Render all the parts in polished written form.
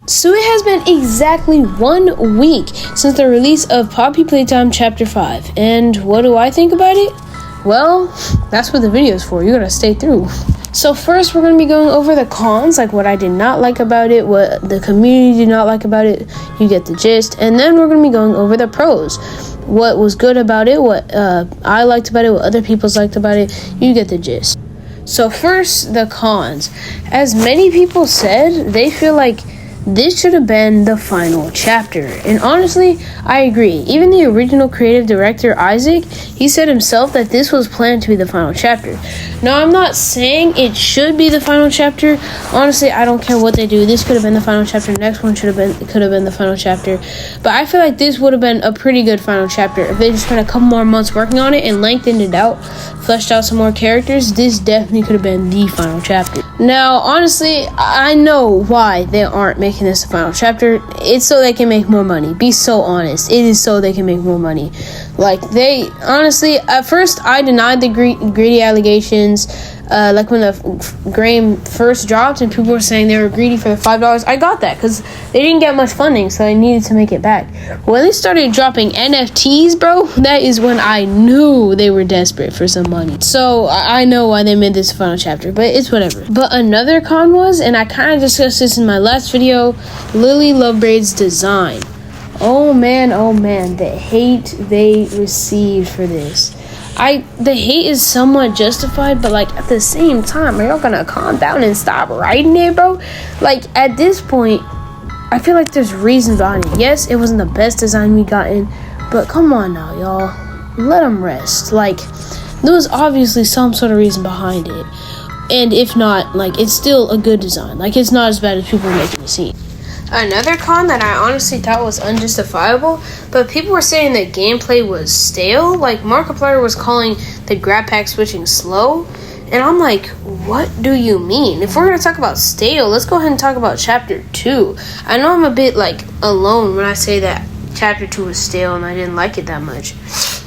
So it has been exactly 1 week since the release of Poppy Playtime Chapter 5. And what do I think about it? Well, that's what the video is for. You gotta stay through. So first, we're going to be going over the cons, like what I did not like about it, what the community did not like about it. You get the gist. And then we're going to be going over the pros. What was good about it, what I liked about it, what other people liked about it. You get the gist. So first, the cons. As many people said, they feel like this should have been the final chapter. And honestly, I agree. Even the original creative director, Isaac, he said himself that this was planned to be the final chapter. Now, I'm not saying it should be the final chapter. Honestly, I don't care what they do. This could have been the final chapter. The next one could have been the final chapter. But I feel like this would have been a pretty good final chapter. If they just spent a couple more months working on it and lengthened it out, fleshed out some more characters, this definitely could have been the final chapter. Now, honestly, I know why they aren't making this the final chapter. It's so they can make more money. Be so honest. It is so they can make more money. Like, they, honestly, at first, I denied the greedy allegations. Like when the game first dropped and people were saying they were greedy for the $5, I got that because they didn't get much funding, so they needed to make it back. When they started dropping NFTs, bro, that is when I knew they were desperate for some money. So I know why they made this final chapter, but it's whatever. But another con was, and I kind of discussed this in my last video, Lily Lovebraid's design. Oh man, the hate they received for this. The hate is somewhat justified, but like at the same time, are y'all gonna calm down and stop writing it, bro? Like at this point, I feel like there's reasons behind it. Yes, it wasn't the best design we gotten, but come on now, y'all. Let them rest. Like, there was obviously some sort of reason behind it. And if not, like, it's still a good design. Like, it's not as bad as people are making it seem. Another con that I honestly thought was unjustifiable, but people were saying that gameplay was stale. Like, Markiplier was calling the grab pack switching slow. And I'm like, what do you mean? If we're going to talk about stale, let's go ahead and talk about Chapter 2. I know I'm a bit, like, alone when I say that Chapter 2 was stale and I didn't like it that much.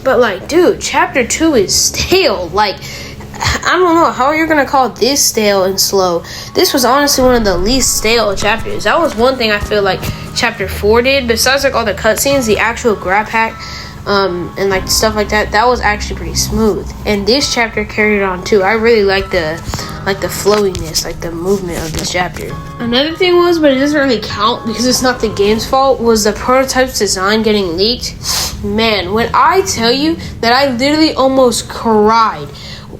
But, like, dude, Chapter 2 is stale. Like, I don't know how you're going to call this stale and slow. This was honestly one of the least stale chapters. That was one thing I feel like Chapter 4 did. Besides, like, all the cutscenes, the actual grab pack, and like stuff like that, that was actually pretty smooth. And this chapter carried it on too. I really like the flowiness, like the movement of this chapter. Another thing was, but it doesn't really count because it's not the game's fault, was the prototype's design getting leaked. Man, when I tell you that I literally almost cried.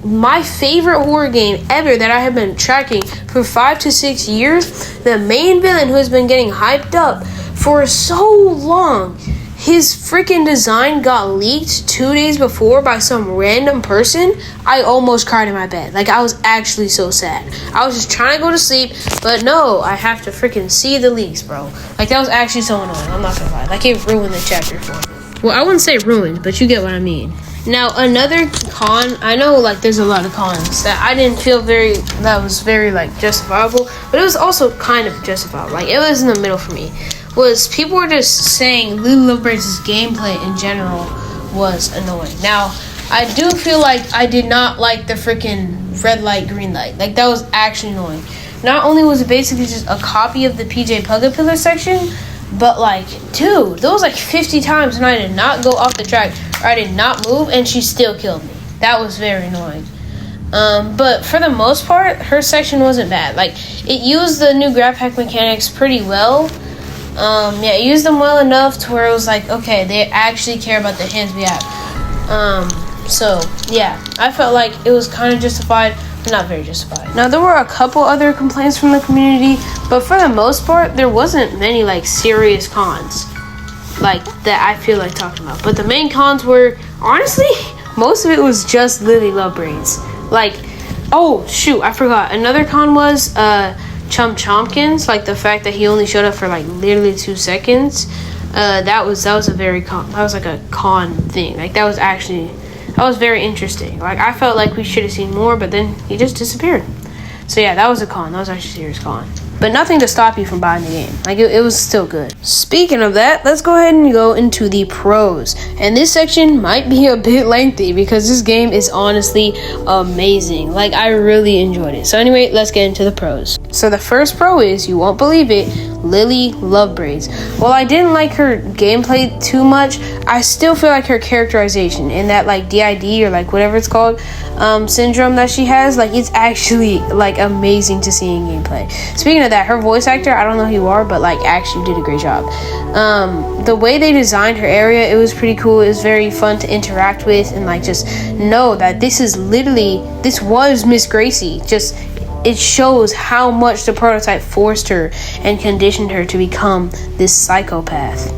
My favorite horror game ever that I have been tracking for 5 to 6 years, the main villain who has been getting hyped up for so long, his freaking design got leaked 2 days before by some random person. I almost cried in my bed. Like, I was actually so sad. I was just trying to go to sleep, but no, I have to freaking see the leaks, bro. Like, that was actually so annoying. I'm not gonna lie. Like, it ruined the chapter for me. Well, I wouldn't say ruined, but you get what I mean. Now, another con, I know, like, there's a lot of cons that I didn't feel that was very, like, justifiable, but it was also kind of justifiable. Like, it was in the middle for me. Was people were just saying Lily Lovebraid's gameplay in general was annoying. Now, I do feel like I did not like the freaking red light, green light. Like, that was actually annoying. Not only was it basically just a copy of the PJ Pugapillar section, but, like, dude, there was like 50 times when I did not go off the track or I did not move and she still killed me. That was very annoying. But for the most part, her section wasn't bad. Like, it used the new grab pack mechanics pretty well. Yeah, it used them well enough to where it was like, okay, they actually care about the hands we have. So, yeah, I felt like it was kind of justified, but not very justified. Now, there were a couple other complaints from the community, but for the most part, there wasn't many, like, serious cons, like, that I feel like talking about. But the main cons were, honestly, most of it was just Lily Lovebraid's. Like, oh, shoot, I forgot. Another con was, Chump Chompkins, like the fact that he only showed up for like literally 2 seconds. That was a very con. That was like a con thing. Like that was very interesting. Like I felt like we should have seen more, but then he just disappeared. So yeah, that was a con. That was actually a serious con. But nothing to stop you from buying the game. Like it was still good. Speaking of that, let's go ahead and go into the pros. And this section might be a bit lengthy because this game is honestly amazing. Like I really enjoyed it. So anyway, let's get into the pros. So the first pro is, you won't believe it, Lily Lovebraids. While I didn't like her gameplay too much, I still feel like her characterization and that like DID or like whatever it's called syndrome that she has, like it's actually like amazing to see in gameplay. Speaking of that, her voice actor, I don't know who you are, but like actually did a great job. The way they designed her area, it was pretty cool. It was very fun to interact with and like just know that this was Miss Gracie. Just it shows how much the prototype forced her and conditioned her to become this psychopath.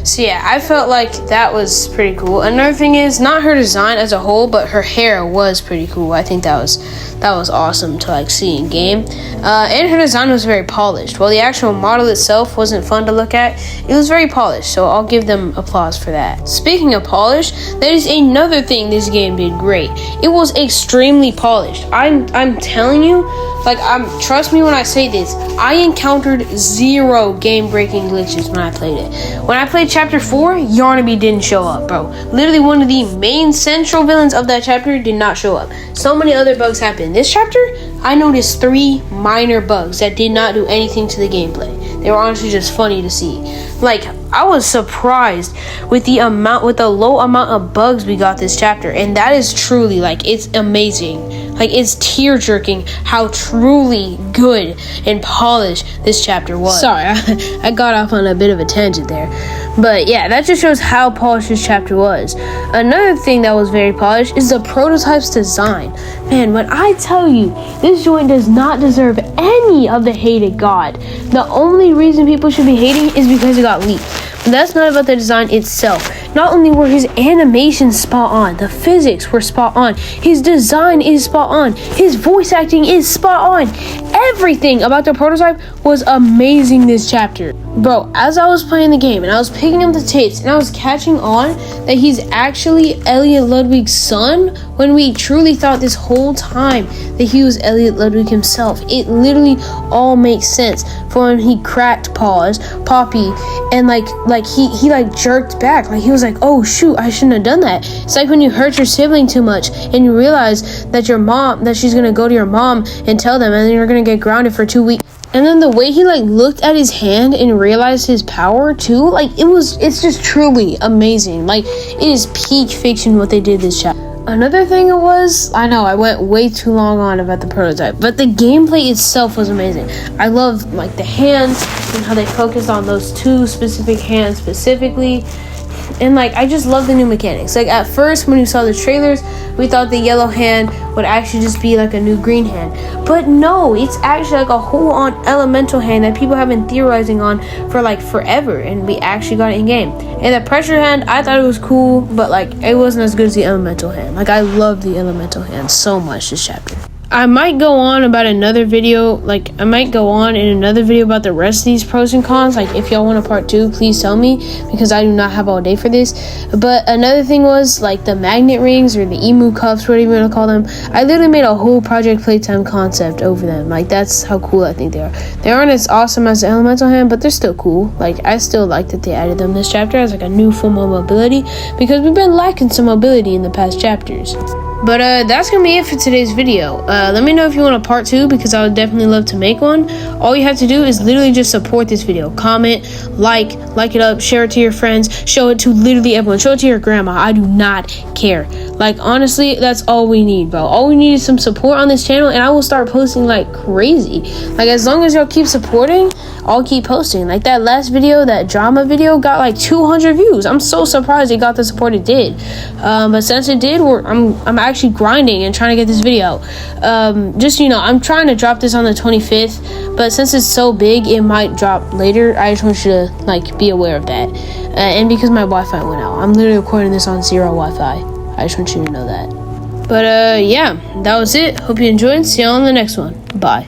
So yeah, I felt like that was pretty cool. Another thing is, not her design as a whole, but her hair was pretty cool. I think that was awesome to like see in game. And her design was very polished. While the actual model itself wasn't fun to look at, it was very polished, so I'll give them applause for that. Speaking of polish, that is another thing this game did great. It was extremely polished. I'm telling you, like, trust me when I say this, I encountered 0 game-breaking glitches when I played it. When I played Chapter 4, Yarnaby didn't show up, bro. Literally one of the main central villains of that chapter did not show up. So many other bugs happened. This chapter, I noticed 3 minor bugs that did not do anything to the gameplay. They were honestly just funny to see. Like, I was surprised with the low amount of bugs we got this chapter, and that is truly, like, it's amazing. Like, it's tear-jerking how truly good and polished this chapter was. Sorry, I got off on a bit of a tangent there. But yeah, that just shows how polished this chapter was. Another thing that was very polished is the prototype's design. Man, when I tell you, this joint does not deserve any of the hate it got. The only reason people should be hating is because it got leaked. But that's not about the design itself. Not only were his animations spot on, the physics were spot on, his design is spot on, his voice acting is spot on. Everything about the prototype was amazing this chapter. Bro, as I was playing the game and I was picking up the tapes and I was catching on that he's actually Elliot Ludwig's son, when we truly thought this whole time that he was Elliot Ludwig himself. It literally all makes sense for when he cracked Poppy, and he jerked back. Like, he was like, oh shoot, I shouldn't have done that. It's like when you hurt your sibling too much and you realize that she's gonna go to your mom and tell them, and then you're gonna get grounded for 2 weeks. And then the way he looked at his hand and realized his power too, it's just truly amazing. Like, it is peak fiction what they did this chapter. Another thing I know I went way too long on about the prototype, but the gameplay itself was amazing. I loved the hands and how they focused on those 2 specific hands specifically. And I just love the new mechanics. Like, at first when we saw the trailers, we thought the yellow hand would actually just be a new green hand, but no, it's actually a whole on elemental hand that people have been theorizing on for forever, and we actually got it in game. And the pressure hand, I thought it was cool, but it wasn't as good as the elemental hand. I love the elemental hand so much this chapter. I might go on about another video, I might go on in another video about the rest of these pros and cons. If y'all want a part 2, please tell me, because I do not have all day for this. But another thing was, the magnet rings, or the emu cuffs, whatever you want to call them. I literally made a whole Project Playtime concept over them. That's how cool I think they are. They aren't as awesome as the elemental hand, but they're still cool. I still like that they added them this chapter as a new form of mobility, because we've been lacking some mobility in the past chapters. But that's gonna be it for today's video. Let me know if you want a part 2, because I would definitely love to make one. All you have to do is literally just support this video. Comment, like it up, share it to your friends, show it to literally everyone. Show it to your grandma. I do not care. Honestly, that's all we need, bro. All we need is some support on this channel, and I will start posting crazy. As long as y'all keep supporting, I'll keep posting. That last video, that drama video, got 200 views. I'm so surprised it got the support it did. But since it did, I'm actually grinding and trying to get this video out. Just I'm trying to drop this on the 25th, but since it's so big, it might drop later. I just want you to be aware of that. And because my Wi-Fi went out, I'm literally recording this on 0 Wi-Fi. I just want you to know that. But yeah, that was it. Hope you enjoyed. See you on the next one. Bye.